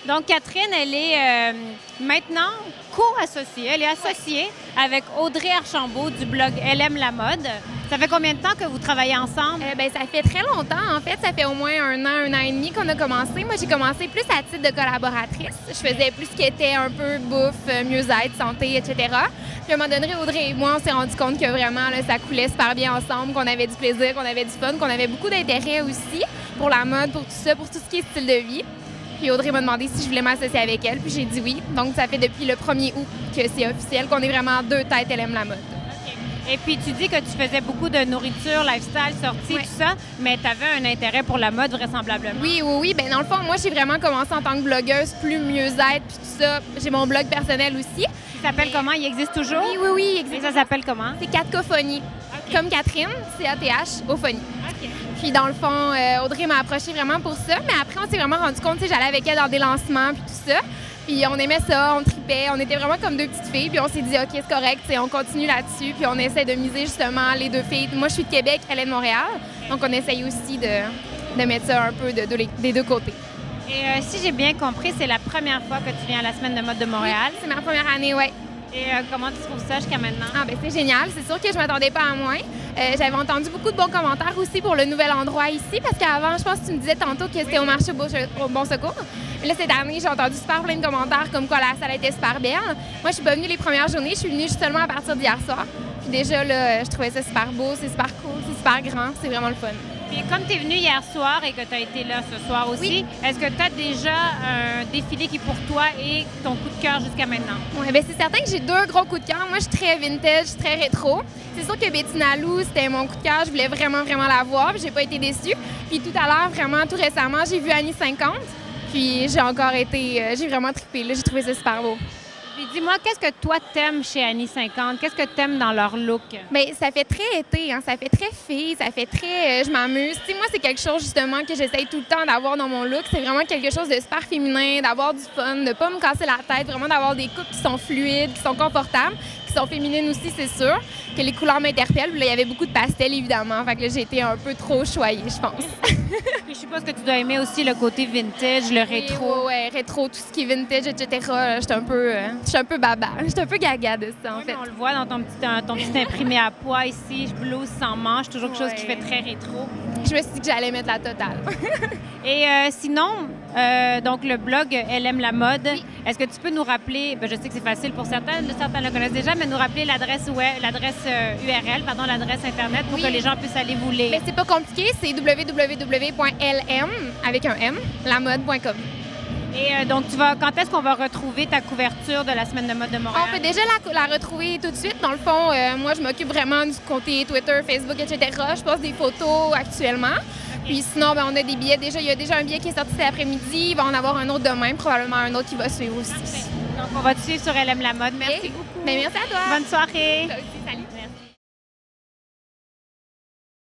Donc, Catherine, elle est maintenant co-associée. Elle est associée avec Audrey Archambault du blog Elle aime la mode. Ça fait combien de temps que vous travaillez ensemble? Ça fait très longtemps. En fait, ça fait au moins un an et demi qu'on a commencé. Moi, j'ai commencé plus à titre de collaboratrice. Je faisais plus ce qui était un peu bouffe, mieux-être, santé, etc. Puis à un moment donné, Audrey et moi, on s'est rendu compte que vraiment, là, ça coulait super bien ensemble, qu'on avait du plaisir, qu'on avait du fun, qu'on avait beaucoup d'intérêt aussi pour la mode, pour tout ça, pour tout ce qui est style de vie. Puis Audrey m'a demandé si je voulais m'associer avec elle, puis j'ai dit oui. Donc, ça fait depuis le 1er août que c'est officiel, qu'on est vraiment deux têtes Elle aime la mode. Et puis, tu dis que tu faisais beaucoup de nourriture, lifestyle, sorties, tout ça, mais tu avais un intérêt pour la mode, vraisemblablement. Oui. Bien, dans le fond, moi, j'ai vraiment commencé en tant que blogueuse, plus mieux-être, puis tout ça. J'ai mon blog personnel aussi. Il s'appelle comment? Il existe toujours? Oui, il existe. Et ça s'appelle comment? C'est Cathophonie. Okay. Comme Catherine, C-A-T-H, Ophonie. Okay. Puis, dans le fond, Audrey m'a approchée vraiment pour ça, mais après, on s'est vraiment rendu compte, tu sais, j'allais avec elle dans des lancements, puis tout ça. Puis on aimait ça, on tripait, on était vraiment comme deux petites filles. Puis on s'est dit, OK, c'est correct, on continue là-dessus. Puis on essaie de miser justement les deux filles. Moi, je suis de Québec, elle est de Montréal. Donc on essaye aussi de mettre ça un peu des deux côtés. Et si j'ai bien compris, c'est la première fois que tu viens à la Semaine de mode de Montréal. Oui, c'est ma première année, oui. Et comment tu trouves ça jusqu'à maintenant? C'est génial. C'est sûr que je m'attendais pas à moins. J'avais entendu beaucoup de bons commentaires aussi pour le nouvel endroit ici, parce qu'avant, je pense que tu me disais tantôt que c'était au marché au Bon Secours. Mais là, cette année, j'ai entendu super plein de commentaires comme quoi la salle était super belle. Moi, je suis pas venue les premières journées. Je suis venue seulement à partir d'hier soir. Puis déjà, là, je trouvais ça super beau, c'est super cool, c'est super grand, c'est vraiment le fun. Puis comme tu es venue hier soir et que tu as été là ce soir aussi, est-ce que tu as déjà un défilé qui pour toi est ton coup de cœur jusqu'à maintenant? Oui, bien c'est certain que j'ai deux gros coups de cœur. Moi, je suis très vintage, très rétro. C'est sûr que Bettina Lou, c'était mon coup de cœur. Je voulais vraiment la voir, puis j'ai pas été déçue. Puis tout à l'heure, vraiment, tout récemment, j'ai vu Annie 50. Puis j'ai encore été... j'ai vraiment trippé, là. J'ai trouvé ça super beau. Puis dis-moi, qu'est-ce que toi t'aimes chez Annie 50? Qu'est-ce que t'aimes dans leur look? Bien, ça fait très été, hein? Ça fait très fille, ça fait très... je m'amuse. Tu sais, moi, c'est quelque chose, justement, que j'essaye tout le temps d'avoir dans mon look. C'est vraiment quelque chose de super féminin, d'avoir du fun, de pas me casser la tête, vraiment d'avoir des coupes qui sont fluides, qui sont confortables, qui sont féminines aussi, c'est sûr, que les couleurs m'interpellent. Là, il y avait beaucoup de pastels, évidemment. Fait que là, j'ai été un peu trop choyée, je pense. Puis je suppose que tu dois aimer aussi le côté vintage, le rétro. Oui, rétro, tout ce qui est vintage, etc. Je suis un peu baba. Je suis un peu gaga de ça, en fait. On le voit dans ton petit imprimé à pois ici, blouse sans manche, toujours quelque chose qui fait très rétro. Je me suis dit que j'allais mettre la totale. Et sinon, donc le blog Elle aime la mode, est-ce que tu peux nous rappeler, je sais que c'est facile pour certains le connaissent déjà, mais nous rappeler l'adresse URL, l'adresse Internet pour que les gens puissent aller vous lire? Mais c'est pas compliqué, c'est www.lm, avec un M, lamode.com. Et donc, quand est-ce qu'on va retrouver ta couverture de la Semaine de mode de Montréal? On peut déjà la retrouver tout de suite. Dans le fond, moi, je m'occupe vraiment du côté Twitter, Facebook, etc. Je poste des photos actuellement. Okay. Puis sinon, on a des billets. Il y a déjà un billet qui est sorti cet après-midi. Il va en avoir un autre demain, probablement un autre qui va suivre aussi. Parfait. Donc, on va te suivre sur Elle aime la mode. Merci beaucoup. Bien, merci à toi. Bonne soirée. Toi aussi, salut.